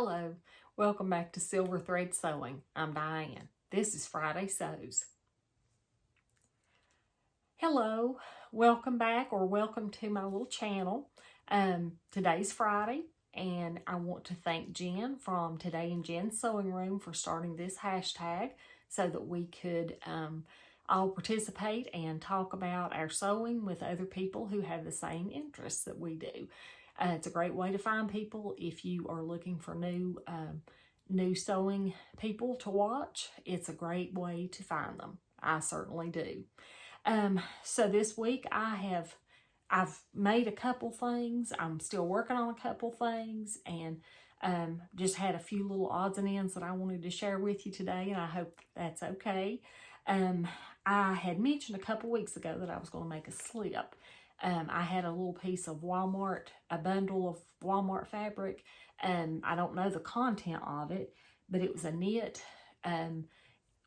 Hello, welcome back to Silver Thread Sewing. I'm Diane. This is Friday Sews. Hello, welcome back or welcome to my little channel. Today's Friday and I want to thank Jen from Today in Jen's Sewing Room for starting this hashtag so that we could all participate and talk about our sewing with other people who have the same interests that we do. It's a great way to find people if you are looking for new sewing people to watch. It's a great way to find them. I certainly do. So this week I've made a couple things. I'm still working on a couple things and just had a few little odds and ends that I wanted to share with you today, and I hope that's okay. I had mentioned a couple weeks ago that I was going to make a slip. I had a little piece of a bundle of Walmart fabric. I don't know the content of it, but it was a knit.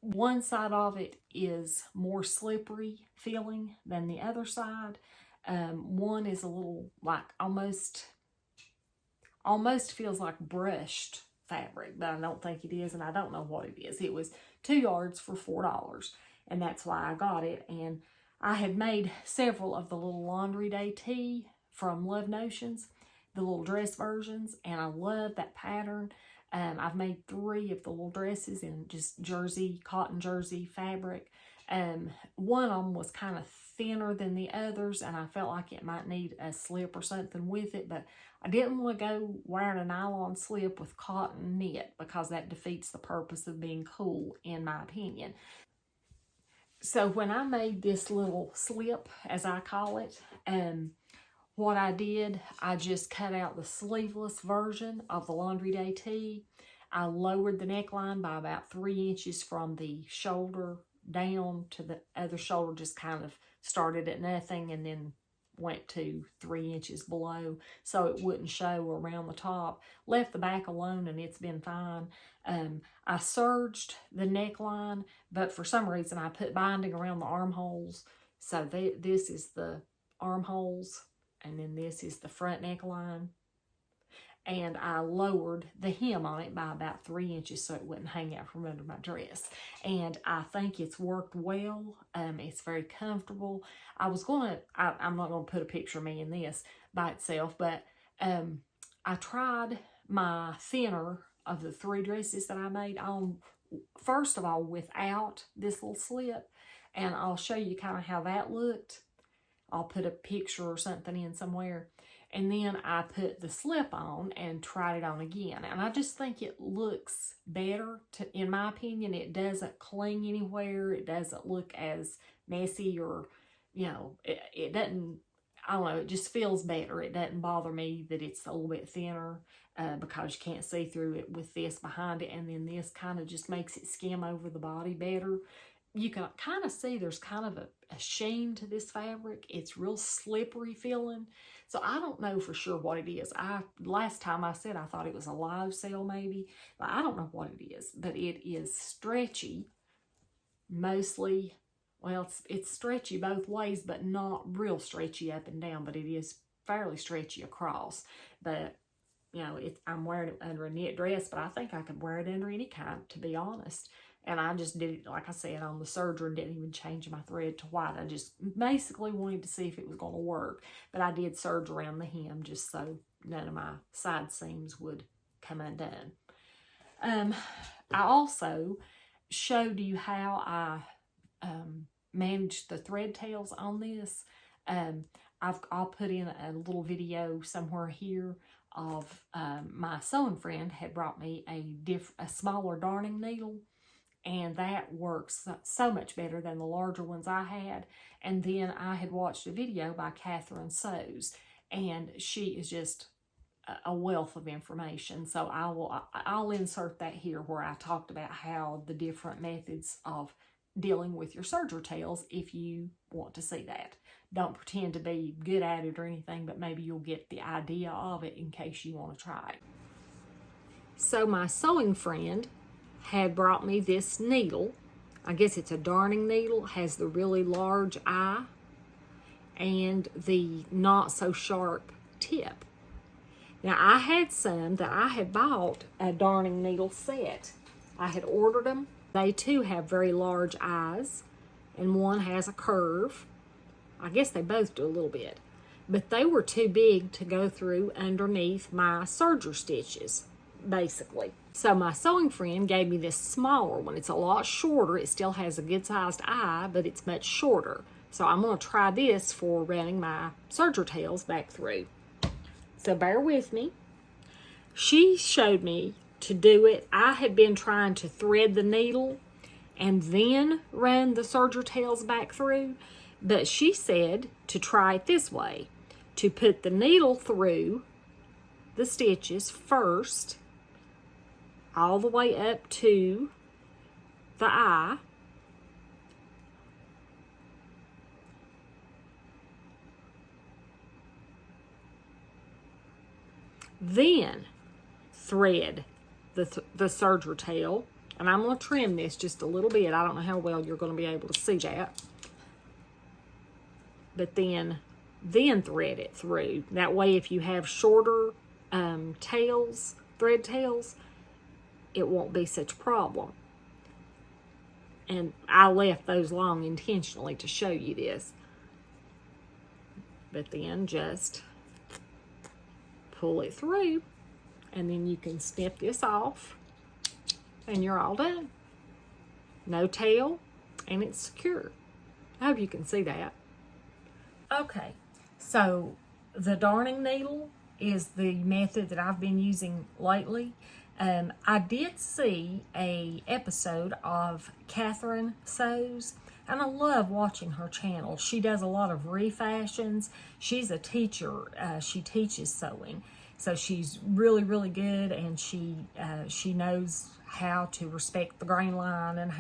One side of it is more slippery feeling than the other side. One is a little like almost feels like brushed fabric, but I don't think it is, and I don't know what it is. It was 2 yards for $4, and that's why I got it. And I had made several of the little laundry day tee from Love Notions, the little dress versions, and I love that pattern. I've made 3 of the little dresses in just cotton jersey fabric. One of them was kind of thinner than the others, and I felt like it might need a slip or something with it, but I didn't want to go wearing a nylon slip with cotton knit because that defeats the purpose of being cool, in my opinion. So when I made this little slip, as I call it, what I did, I just cut out the sleeveless version of the laundry day tee. I lowered the neckline by about 3 inches from the shoulder down to the other shoulder, just kind of started at nothing and then went to 3 inches below so it wouldn't show around the top. Left the back alone and it's been fine. I serged the neckline, but for some reason I put binding around the armholes. So this is the armholes and then this is the front neckline. And I lowered the hem on it by about 3 inches so it wouldn't hang out from under my dress. And I think it's worked well. It's very comfortable. I'm not going to put a picture of me in this by itself, but I tried my thinner of the 3 dresses that I made on, first of all, without this little slip. And I'll show you kind of how that looked. I'll put a picture or something in somewhere. And then I put the slip on and tried it on again. And I just think it looks better. In my opinion, it doesn't cling anywhere. It doesn't look as messy or, it doesn't, I don't know, it just feels better. It doesn't bother me that it's a little bit thinner because you can't see through it with this behind it. And then this kind of just makes it skim over the body better. You can kind of see there's kind of a sheen to this fabric. It's real slippery feeling. So I don't know for sure what it is. Last time I said I thought it was a live cell maybe, but I don't know what it is. But it is stretchy, mostly. Well, it's stretchy both ways, but not real stretchy up and down. But it is fairly stretchy across. But I'm wearing it under a knit dress, but I think I could wear it under any kind, to be honest. And I just did it, like I said, on the serger and didn't even change my thread to white. I just basically wanted to see if it was going to work. But I did serge around the hem just so none of my side seams would come undone. I also showed you how I managed the thread tails on this. I'll put in a little video somewhere here of my sewing friend had brought me a smaller darning needle. And that works so much better than the larger ones I had. And then I had watched a video by Catherine Sews, and she is just a wealth of information. So I'll insert that here where I talked about how the different methods of dealing with your serger tails if you want to see that. Don't pretend to be good at it or anything, but maybe you'll get the idea of it in case you want to try it. So my sewing friend had brought me this needle. I guess it's a darning needle, has the really large eye and the not so sharp tip. Now, I had some that I had bought a darning needle set. I had ordered them. They too have very large eyes, and one has a curve. I guess they both do a little bit. But they were too big to go through underneath my Serger stitches, basically. So my sewing friend gave me this smaller one. It's a lot shorter. It still has a good-sized eye, but it's much shorter. So I'm going to try this for running my Serger tails back through. So bear with me. She showed me to do it. I had been trying to thread the needle and then run the Serger tails back through, but she said to try it this way, to put the needle through the stitches first, all the way up to the eye, then thread the Serger tail. And I'm going to trim this just a little bit. I don't know how well you're going to be able to see that. But then thread it through. That way, if you have shorter tails, thread tails, it won't be such a problem. And I left those long intentionally to show you this. But then just pull it through, and then you can snip this off, and you're all done. No tail, and it's secure. I hope you can see that. Okay, so the darning needle is the method that I've been using lately. I did see a episode of Catherine Sews, and I love watching her channel. She does a lot of refashions. She's a teacher. She teaches sewing. So she's really, really good, and she knows how to respect the grain line and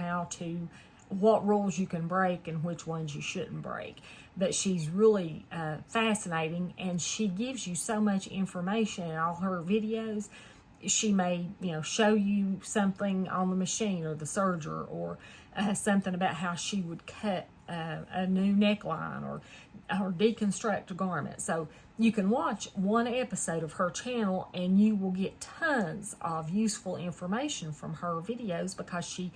what rules you can break and which ones you shouldn't break. But she's really fascinating, and she gives you so much information in all her videos. She may, show you something on the machine or the serger, or something about how she would cut a new neckline or deconstruct a garment. So you can watch one episode of her channel and you will get tons of useful information from her videos, because she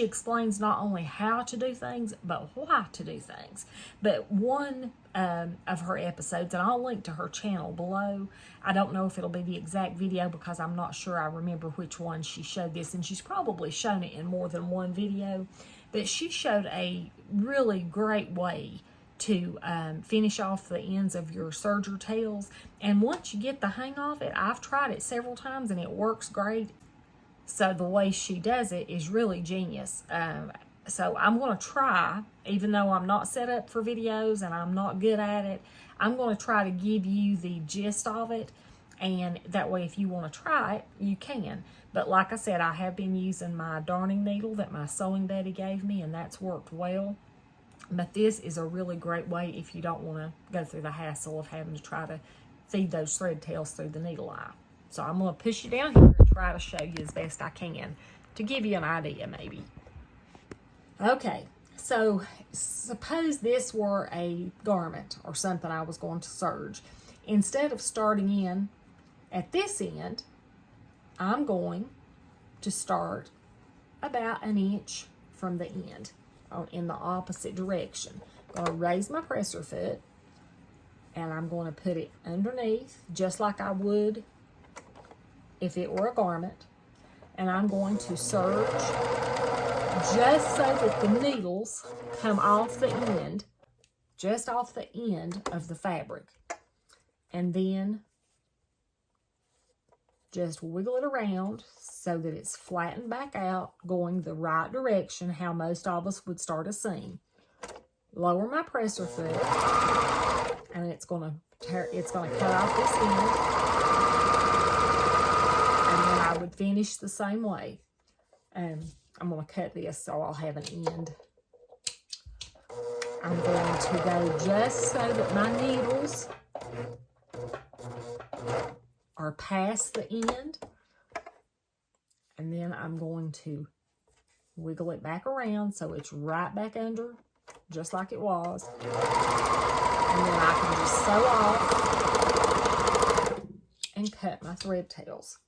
explains not only how to do things, but why to do things. But one of her episodes, and I'll link to her channel below. I don't know if it'll be the exact video, because I'm not sure I remember which one she showed this, and she's probably shown it in more than one video. But she showed a really great way to finish off the ends of your serger tails. And once you get the hang of it, I've tried it several times and it works great. So the way she does it is really genius. So I'm going to try, even though I'm not set up for videos and I'm not good at it, I'm going to try to give you the gist of it. And that way, if you want to try it, you can. But like I said, I have been using my darning needle that my sewing buddy gave me, and that's worked well. But this is a really great way if you don't want to go through the hassle of having to try to feed those thread tails through the needle eye. So I'm going to push you down here and try to show you as best I can to give you an idea, maybe. Okay, so suppose this were a garment or something I was going to serge. Instead of starting in at this end, I'm going to start about an inch from the end in the opposite direction. I'm going to raise my presser foot, and I'm going to put it underneath just like I would if it were a garment. And I'm going to serge just so that the needles come off the end, just off the end of the fabric. And then just wiggle it around so that it's flattened back out, going the right direction, how most of us would start a seam. Lower my presser foot, and it's going to cut off this end, and then I would finish the same way. I'm going to cut this so I'll have an end. I'm going to go just so that my needles are past the end, and then I'm going to wiggle it back around so it's right back under, just like it was, and then I can just sew off and and cut my thread tails.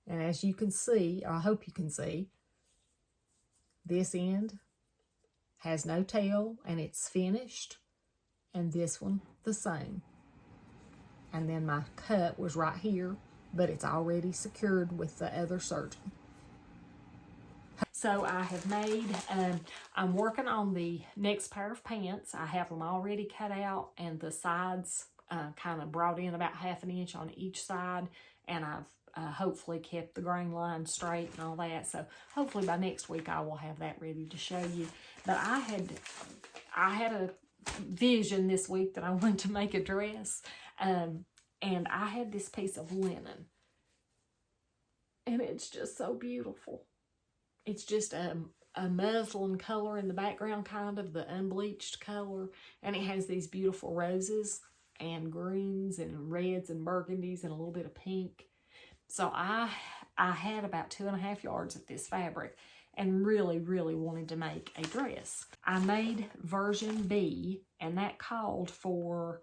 And as you can see, I hope you can see, this end has no tail and it's finished, and this one the same. And then my cut was right here, but it's already secured with the other serger. So I have made, I'm working on the next pair of pants. I have them already cut out, and the sides kind of brought in about 1/2 inch on each side, and I've hopefully kept the grain line straight and all that. So hopefully by next week I will have that ready to show you. But I had a vision this week that I wanted to make a dress, and I had this piece of linen, and it's just so beautiful. It's just a muslin color in the background, kind of the unbleached color, and it has these beautiful roses and greens and reds and burgundies and a little bit of pink. So I had about 2.5 yards of this fabric and really, really wanted to make a dress. I made version B, and that called for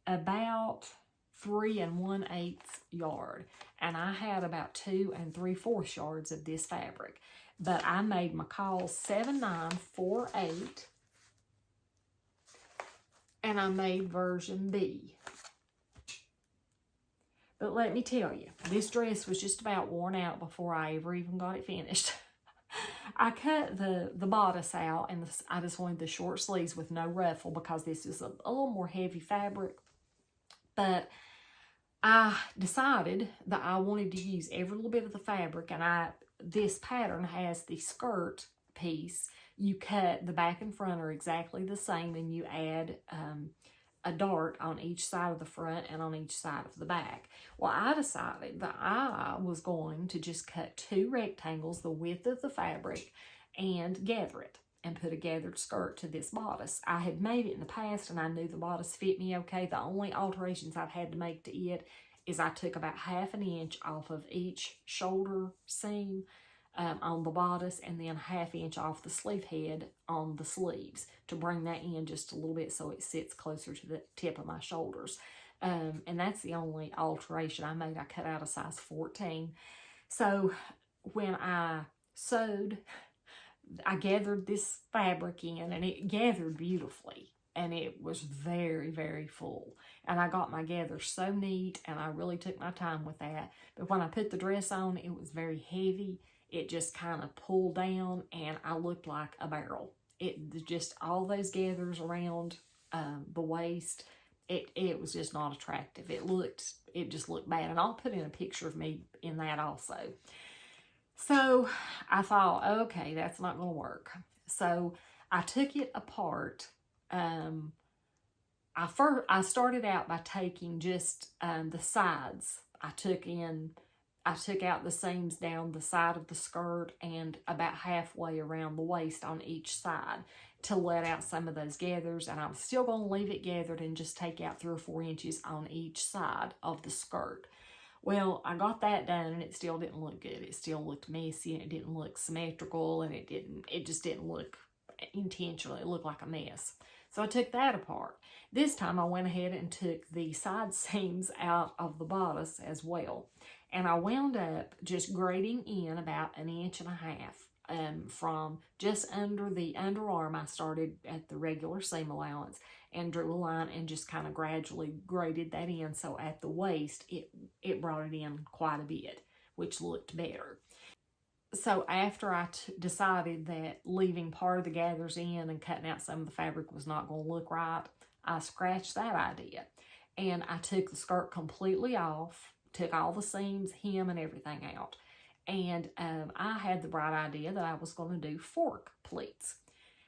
about 3 1/8 yard, and I had about 2 3/4 yards of this fabric. But I made McCalls 7948, and I made version B. But let me tell you, this dress was just about worn out before I ever even got it finished. I cut the bodice out, and I just wanted the short sleeves with no ruffle because this is a little more heavy fabric. But I decided that I wanted to use every little bit of the fabric, and this pattern has the skirt piece. You cut the back and front are exactly the same, and you add a dart on each side of the front and on each side of the back. Well, I decided that I was going to just cut 2 rectangles the width of the fabric and gather it and put a gathered skirt to this bodice. I had made it in the past, and I knew the bodice fit me okay. The only alterations I've had to make to it is I took about 1/2 inch off of each shoulder seam on the bodice, and then 1/2 inch off the sleeve head on the sleeves to bring that in just a little bit so it sits closer to the tip of my shoulders. And that's the only alteration I made. I cut out a size 14. So when I sewed, I gathered this fabric in, and it gathered beautifully, and it was very, very full. And I got my gather so neat, and I really took my time with that. But when I put the dress on, it was very heavy. It just kind of pulled down, and I looked like a barrel. It just, all those gathers around the waist, it was just not attractive. It just looked bad. And I'll put in a picture of me in that also. So I thought, okay, that's not going to work. So I took it apart. I started out by taking just the sides. I took out the seams down the side of the skirt and about halfway around the waist on each side to let out some of those gathers. And I was still going to leave it gathered and just take out 3 or 4 inches on each side of the skirt. Well, I got that done, and it still didn't look good. It still looked messy, and it didn't look symmetrical, and it just didn't look intentional. It looked like a mess. So I took that apart. This time I went ahead and took the side seams out of the bodice as well. And I wound up just grading in about 1.5 inches from just under the underarm. I started at the regular seam allowance and drew a line and just kind of gradually graded that in. So at the waist, it brought it in quite a bit, which looked better. So after I decided that leaving part of the gathers in and cutting out some of the fabric was not going to look right, I scratched that idea. And I took the skirt completely off, took all the seams, hem, and everything out. And I had the bright idea that I was going to do fork pleats.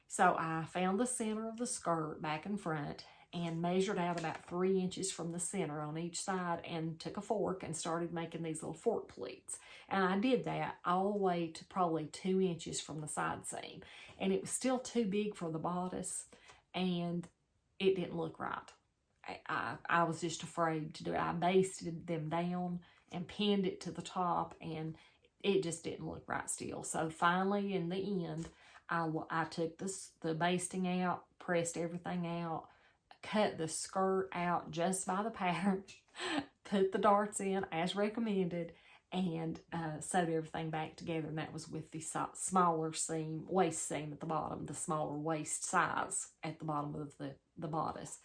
So I found the center of the skirt back and front and measured out about 3 inches from the center on each side and took a fork and started making these little fork pleats. And I did that all the way to probably 2 inches from the side seam. And it was still too big for the bodice, and it didn't look right. I was just afraid to do it. I basted them down and pinned it to the top, and it just didn't look right still. So finally, in the end, I took the basting out, pressed everything out, cut the skirt out just by the pattern, put the darts in as recommended, and sewed everything back together. And that was with the smaller seam, waist seam at the bottom, the smaller waist size at the bottom of the bodice.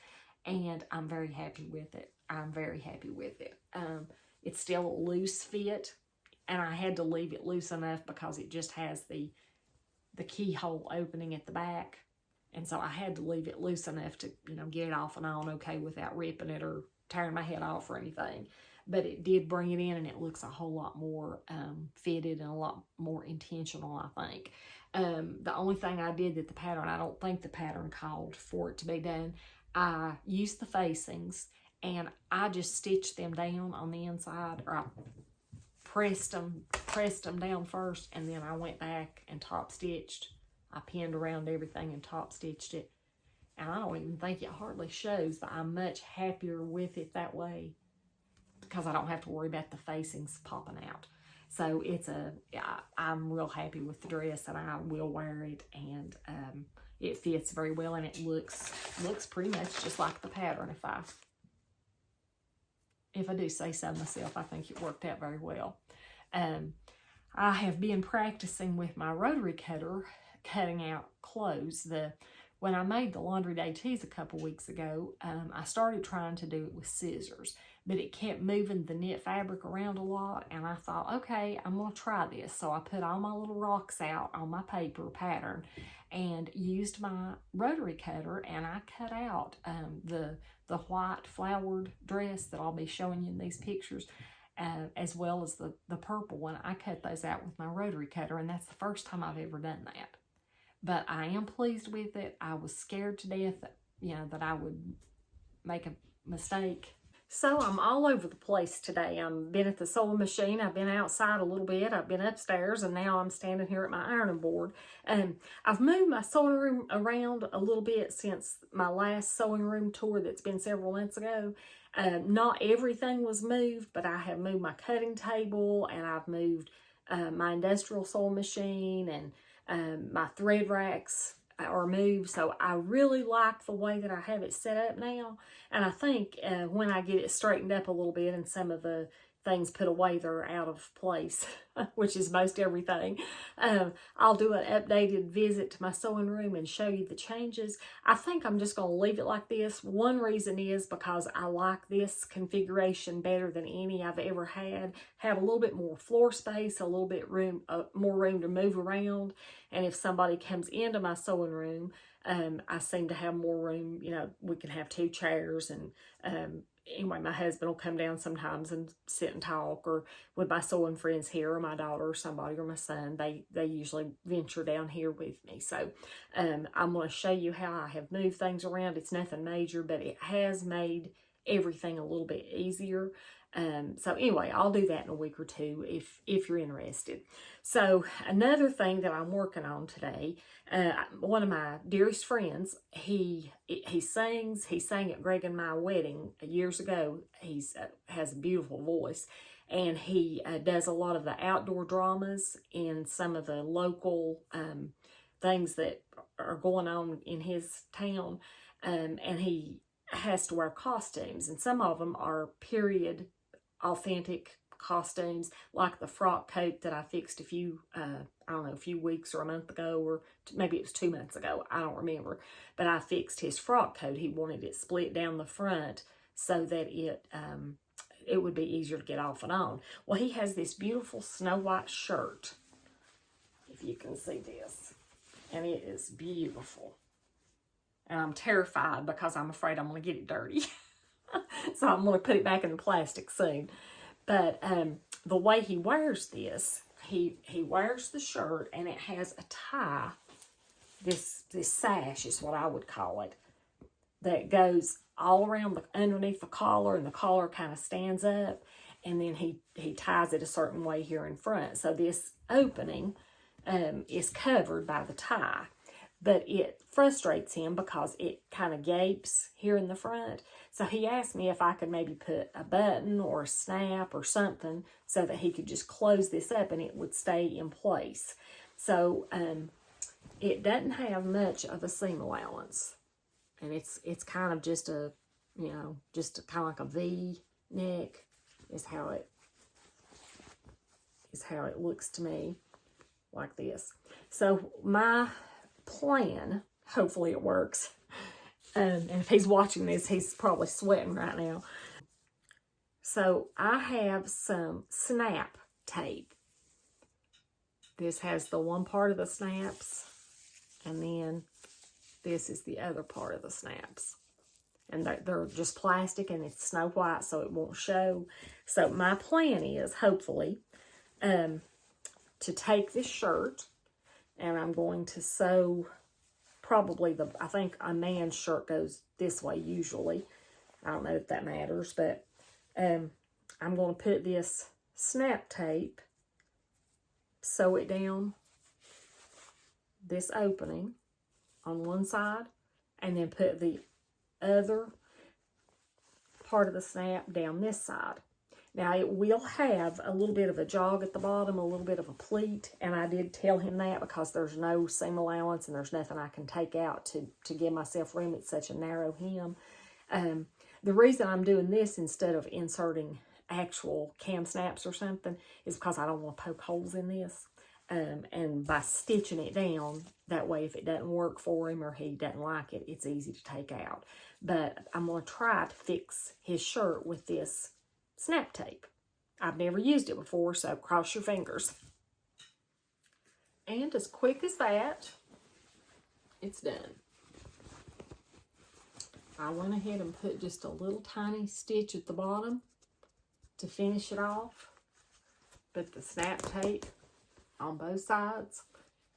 And I'm very happy with it. I'm very happy with it. It's still a loose fit, and I had to leave it loose enough because it just has the keyhole opening at the back. And so I had to leave it loose enough to, get it off and on okay without ripping it or tearing my head off or anything. But it did bring it in, and it looks a whole lot more fitted and a lot more intentional, I think. The only thing I did that the pattern, I don't think the pattern called for it to be done. I used the facings, and I just stitched them down on the inside, or I pressed them down first, and then I went back and top stitched. I pinned around everything and top stitched it. And I don't even think it hardly shows, but I'm much happier with it that way because I don't have to worry about the facings popping out. So I'm real happy with the dress, and I will wear it, and it fits very well, and it looks pretty much just like the pattern. If I do say so myself, I think it worked out very well. I have been practicing with my rotary cutter, cutting out clothes. When I made the laundry day tees a couple weeks ago, I started trying to do it with scissors, but it kept moving the knit fabric around a lot, and I thought, okay, I'm going to try this. So I put all my little rocks out on my paper pattern and used my rotary cutter, and I cut out the white flowered dress that I'll be showing you in these pictures, as well as the purple one. I cut those out with my rotary cutter, and that's the first time I've ever done that. But I am pleased with it. I was scared to death that, that I would make a mistake. So I'm all over the place today. I've been at the sewing machine. I've been outside a little bit. I've been upstairs, and now I'm standing here at my ironing board. I've moved my sewing room around a little bit since my last sewing room tour that's been several months ago. Not everything was moved, but I have moved my cutting table, and I've moved my industrial sewing machine, and my thread racks are moved. So I really like the way that I have it set up now. And I think when I get it straightened up a little bit and some of the things put away that are out of place, which is most everything, I'll do an updated visit to my sewing room and show you the changes. I think I'm just going to leave it like this. One reason is because I like this configuration better than any I've ever had. Have a little bit more floor space, a little bit more room to move around. And if somebody comes into my sewing room, I seem to have more room. We can have 2 chairs, and anyway, my husband will come down sometimes and sit and talk, or with my sewing friends here, or my daughter or somebody, or my son. They usually venture down here with me. So I'm going to show you how I have moved things around. It's nothing major, but it has made everything a little bit easier. So anyway, I'll do that in a week or two if you're interested. So another thing that I'm working on today, one of my dearest friends, he sings. He sang at Greg and my wedding years ago. He has a beautiful voice, and he does a lot of the outdoor dramas in some of the local things that are going on in his town, and he has to wear costumes, and some of them are period authentic costumes, like the frock coat that I fixed a few weeks or a month ago, or maybe it was 2 months ago. I don't remember. But I fixed his frock coat. He wanted it split down the front so that it would be easier to get off and on. Well, he has this beautiful snow white shirt, if you can see this. And it is beautiful. And I'm terrified because I'm afraid I'm going to get it dirty. So I'm going to put it back in the plastic soon. But the way he wears this, he wears the shirt, and it has a tie. This sash is what I would call it, that goes all around underneath the collar, and the collar kind of stands up, and then he ties it a certain way here in front. So this opening is covered by the tie. But it frustrates him because it kind of gapes here in the front. So he asked me if I could maybe put a button or a snap or something so that he could just close this up and it would stay in place. So it doesn't have much of a seam allowance. And it's kind of just kind of like a V neck is how it looks to me, like this. So my plan, hopefully it works, and if he's watching this, he's probably sweating right now. So I have some snap tape. This has the one part of the snaps, and then this is the other part of the snaps. And they're just plastic, and it's snow white, so it won't show. So my plan is, hopefully, to take this shirt, and I'm going to sew probably I think a man's shirt goes this way usually. I don't know if that matters, but I'm going to put this snap tape, sew it down this opening on one side, and then put the other part of the snap down this side. Now, it will have a little bit of a jog at the bottom, a little bit of a pleat, and I did tell him that because there's no seam allowance and there's nothing I can take out to give myself room. It's such a narrow hem. The reason I'm doing this instead of inserting actual cam snaps or something is because I don't want to poke holes in this. And by stitching it down, that way if it doesn't work for him or he doesn't like it, it's easy to take out. But I'm going to try to fix his shirt with this snap tape. I've never used it before, so cross your fingers. And as quick as that, it's done. I went ahead and put just a little tiny stitch at the bottom to finish it off. Put the snap tape on both sides.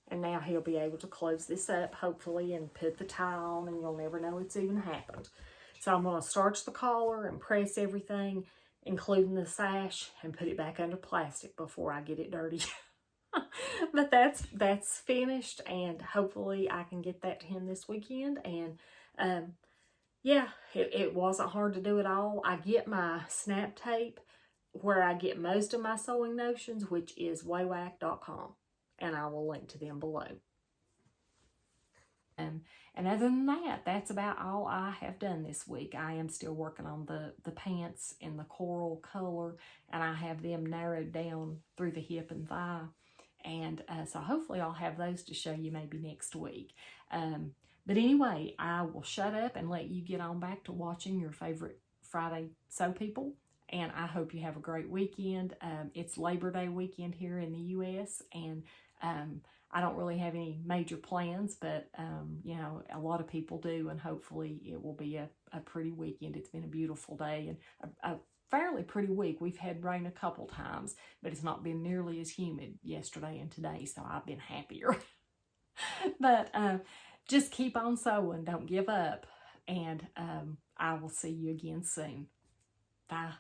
And now he'll be able to close this up, hopefully, and put the tie on, and you'll never know it's even happened. So I'm going to starch the collar and press everything, including the sash, and put it back under plastic before I get it dirty. But that's finished, and hopefully I can get that to him this weekend. And yeah, it wasn't hard to do at all. I get my snap tape where I get most of my sewing notions, which is waywack.com, and I will link to them below. And other than that, that's about all I have done this week. I am still working on the pants in the coral color, and I have them narrowed down through the hip and thigh. And so hopefully I'll have those to show you maybe next week. But anyway, I will shut up and let you get on back to watching your favorite Friday Sew People. And I hope you have a great weekend. It's Labor Day weekend here in the U.S., and I don't really have any major plans, but, you know, a lot of people do, and hopefully it will be a pretty weekend. It's been a beautiful day and a fairly pretty week. We've had rain a couple times, but it's not been nearly as humid yesterday and today, so I've been happier. But just keep on sewing. Don't give up, and I will see you again soon. Bye.